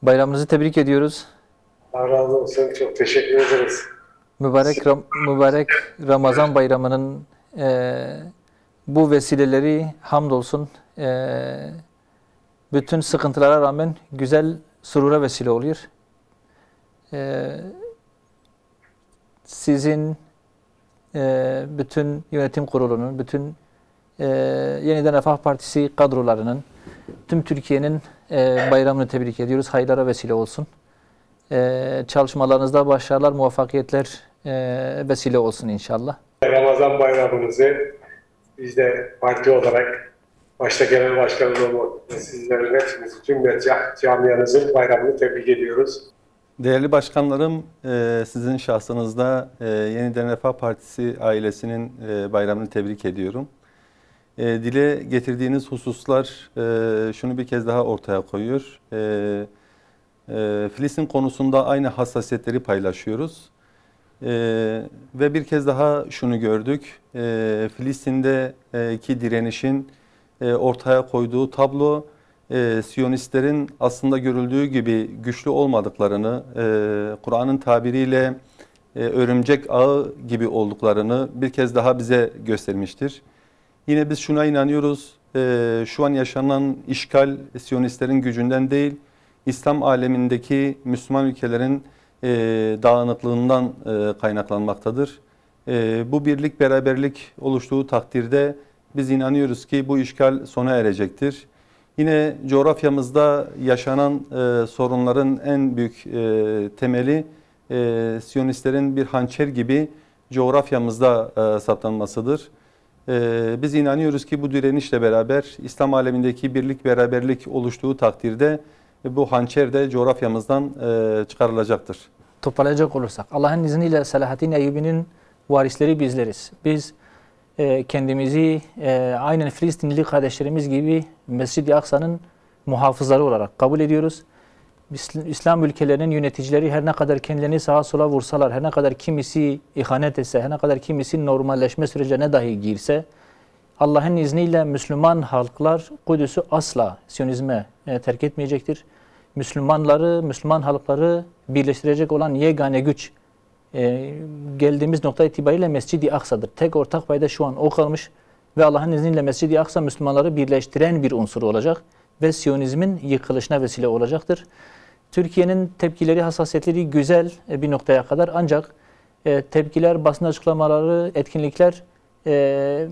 Bayramınızı tebrik ediyoruz. Allah razı olsun. Çok teşekkür ederiz. Mübarek Ramazan bayramının bu vesileleri hamdolsun bütün sıkıntılara rağmen güzel surura vesile oluyor. Sizin bütün yönetim kurulunun, bütün Yeniden Refah Partisi kadrolarının, tüm Türkiye'nin bayramını tebrik ediyoruz. Hayırlara vesile olsun. Çalışmalarınızda başarılar, muvaffakiyetler vesile olsun inşallah. Ramazan bayramımızı biz de parti olarak başta genel başkanımız olmak üzere sizlerin hepinizi, tüm camianızın bayramını tebrik ediyoruz. Değerli başkanlarım, sizin şahsınızda Yeniden Refah Partisi ailesinin bayramını tebrik ediyorum. Dile getirdiğiniz hususlar şunu bir kez daha ortaya koyuyor. Filistin konusunda aynı hassasiyetleri paylaşıyoruz. Ve bir kez daha şunu gördük. Filistin'deki direnişin ortaya koyduğu tablo, Siyonistlerin aslında görüldüğü gibi güçlü olmadıklarını, Kur'an'ın tabiriyle örümcek ağı gibi olduklarını bir kez daha bize göstermiştir. Yine biz şuna inanıyoruz, şu an yaşanan işgal Siyonistlerin gücünden değil, İslam alemindeki Müslüman ülkelerin dağınıklığından kaynaklanmaktadır. Bu birlik, beraberlik oluştuğu takdirde biz inanıyoruz ki bu işgal sona erecektir. Yine coğrafyamızda yaşanan sorunların en büyük temeli Siyonistlerin bir hançer gibi coğrafyamızda saptanmasıdır. Biz inanıyoruz ki bu direnişle beraber İslam alemindeki birlik, beraberlik oluştuğu takdirde bu hançer de coğrafyamızdan çıkarılacaktır. Toparlayacak olursak, Allah'ın izniyle Selahaddin Eyyubi'nin varisleri bizleriz. Biz kendimizi aynen Filistinli kardeşlerimiz gibi Mescid-i Aksa'nın muhafızları olarak kabul ediyoruz. İslam ülkelerinin yöneticileri her ne kadar kendilerini sağa sola vursalar, her ne kadar kimisi ihanet etse, her ne kadar kimisi normalleşme sürecine dahi girse, Allah'ın izniyle Müslüman halklar Kudüs'ü asla Siyonizme terk etmeyecektir. Müslümanları, Müslüman halkları birleştirecek olan yegane güç geldiğimiz nokta itibariyle Mescid-i Aksa'dır. Tek ortak payda şu an o kalmış ve Allah'ın izniyle Mescid-i Aksa Müslümanları birleştiren bir unsur olacak ve Siyonizmin yıkılışına vesile olacaktır. Türkiye'nin tepkileri, hassasiyetleri güzel bir noktaya kadar, ancak tepkiler, basın açıklamaları, etkinlikler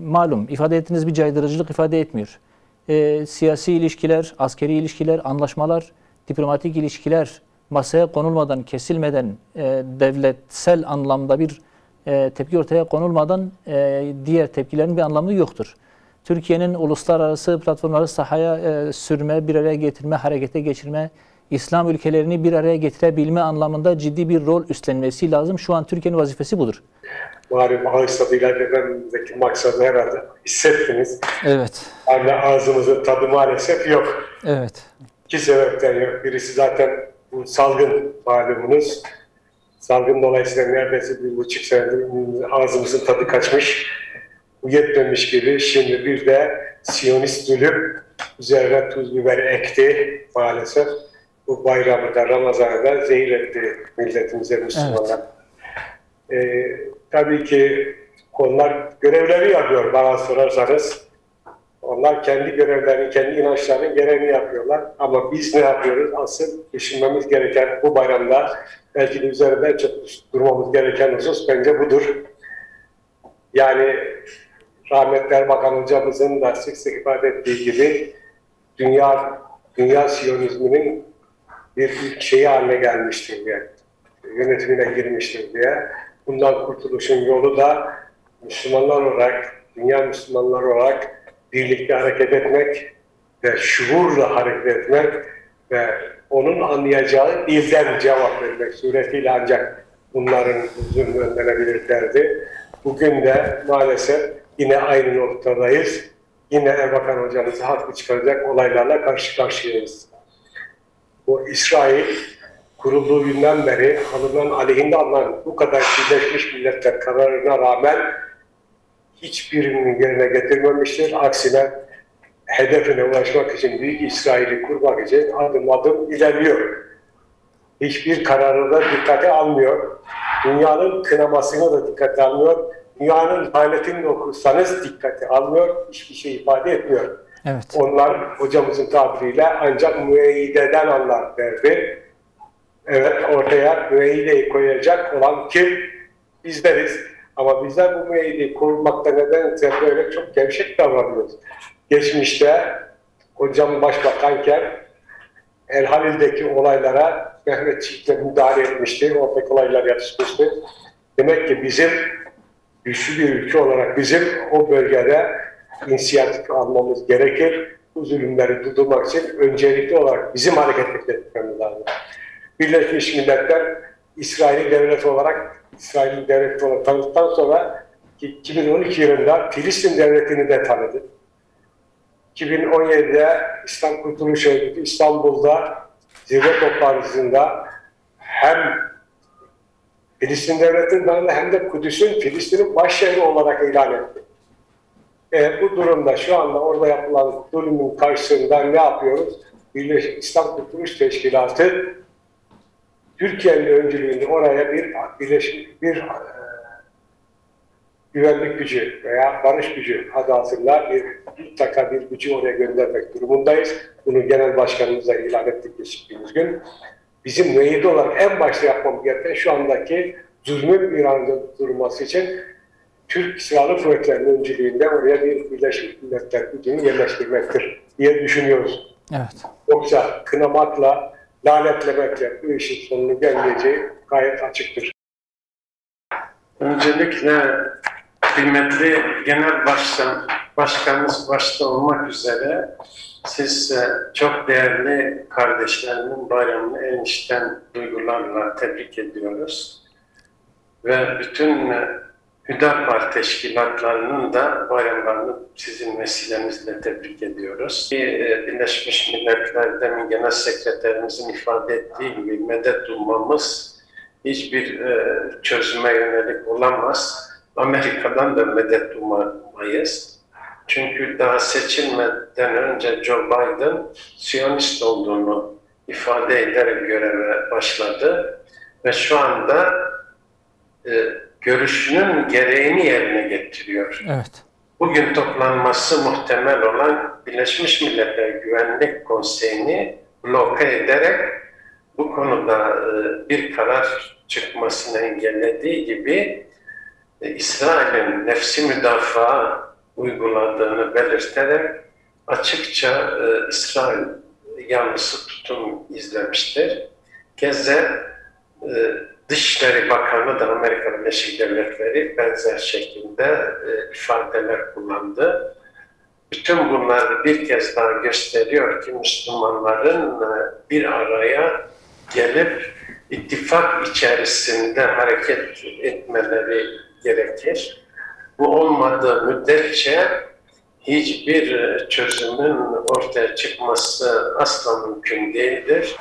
malum ifade ettiğiniz bir caydırıcılık ifade etmiyor. Siyasi ilişkiler, askeri ilişkiler, anlaşmalar, diplomatik ilişkiler masaya konulmadan, kesilmeden, devletsel anlamda bir tepki ortaya konulmadan diğer tepkilerin bir anlamı yoktur. Türkiye'nin uluslararası platformları sahaya sürme, bir araya getirme, harekete geçirme, İslam ülkelerini bir araya getirebilme anlamında ciddi bir rol üstlenmesi lazım. Şu an Türkiye'nin vazifesi budur. Malum ağız tadıyla dememizdeki maksadı herhalde hissettiniz. Evet. Yani ağzımızın tadı maalesef yok. Evet. İki sebepten yok. Birisi zaten bu salgın malumunuz. Salgın dolayısıyla neredeyse 1,5 senedir ağzımızın tadı kaçmış. Bu yetmemiş gibi şimdi bir de Siyonist zulüm üzerine tuz biber ekti maalesef. Bu bayramı da Ramazan'ı da zehir etti milletimize, Müslümanlar. Evet. Tabii ki onlar görevleri yapıyor bana sorarsanız. Onlar kendi görevlerini, kendi inançlarının gereğini yapıyorlar. Ama biz ne yapıyoruz? Asıl düşünmemiz gereken bu bayramda belki de üzerinde çok durmamız gereken husus bence budur. Yani rahmetli Erbakan hocamızın da sık sık ifade ettiği gibi dünya Siyonizminin bir ilk şeyi haline gelmiştir diye, yönetimine girmiştir diye. Bundan kurtuluşun yolu da Müslümanlar olarak, dünya Müslümanlar olarak birlikte hareket etmek ve şuurla hareket etmek ve onun anlayacağı dilden cevap vermek suretiyle ancak bunların zulmü önlenebilirlerdi. Bugün de maalesef yine aynı noktadayız. Yine Erbakan hocamızı haklı çıkaracak olaylarla karşı karşıyayız. Bu İsrail kurulduğu günden beri alınan aleyhinde alınan bu kadar Birleşmiş Milletler kararına rağmen hiçbirini yerine getirmemiştir. Aksine hedefine ulaşmak için, Büyük İsrail'i kurmak için adım adım ilerliyor. Hiçbir kararı da dikkate almıyor. Dünyanın kınamasını da dikkate almıyor. Dünyanın lanetini okursanız dikkate almıyor. Hiçbir şey ifade etmiyor. Evet. Onlar hocamızın tabiriyle ancak müeyyideden anlar derdi. Evet, ortaya müeyyideyi koyacak olan kim? Bizleriz. Ama bizler bu müeyyideyi korumakta nedense böyle çok gevşek davranıyoruz. Geçmişte hocam başbakanken El Halil'deki olaylara Mehmetçik'le müdahale etmişti. Oradaki olaylar yatışmıştı. Demek ki bizim güçlü bir ülke olarak bizim o bölgede inisiyatif almamız gerekir. Bu zulümleri durdurmak için öncelikli olarak bizim hareket etmemiz lazım. Birleşmiş Milletler İsrail'i devlet olarak tanıdıktan sonra 2012 yılında Filistin devletini de tanıdı. 2017'de İslam Kurtuluş Örgütü İstanbul'da zirve toplantısında hem Filistin devletini tanıdı hem de Kudüs'ün Filistin'in başşehri olarak ilan etti. Bu durumda şu anda orada yapılan zulümün karşısında ne yapıyoruz? İslam Kurtuluş Teşkilatı Türkiye'nin öncülüğünde oraya bir güvenlik gücü veya barış gücü adı altında mutlaka bir gücü oraya göndermek durumundayız. Bunu genel başkanımıza ilan ettik geçtiğimiz gün. Bizim müeyyide olarak en başta yapmamız gereken şu andaki zulmün İran'da durması için Türk Silahlı Kuvvetleri'nin öncülüğünde oraya bir Birleşmiş Milletler gücünü yerleştirmektir diye düşünüyoruz. Evet. Yoksa kınamakla, lanetlemekle bu işin sonunu gelmeyeceği gayet açıktır. Öncelikle kıymetli Genel Başkanımız başta olmak üzere siz çok değerli kardeşlerimin bayramını en içten duygularla tebrik ediyoruz. Ve bütün Hüdapar teşkilatlarının da bayramlarını sizin vesilenizle tebrik ediyoruz. Birleşmiş Milletler demin Genel Sekreterimizin ifade ettiği gibi medet ummamız hiçbir çözüme yönelik olamaz. Amerika'dan da medet ummayız. Çünkü daha seçilmeden önce Joe Biden Siyonist olduğunu ifade ederek göreve başladı. Ve şu anda görüşünün gereğini yerine getiriyor. Evet. Bugün toplanması muhtemel olan Birleşmiş Milletler Güvenlik Konseyi'ni bloke ederek bu konuda bir karar çıkmasını engellediği gibi İsrail'in nefsi müdafaa uyguladığını belirterek açıkça İsrail yanlısı tutum izlemiştir. Keze Dışişleri Bakanı da Amerika Birleşik Devletleri benzer şekilde ifadeler kullandı. Bütün bunlar bir kez daha gösteriyor ki Müslümanların bir araya gelip ittifak içerisinde hareket etmeleri gerekir. Bu olmadığı müddetçe hiçbir çözümün ortaya çıkması asla mümkün değildir.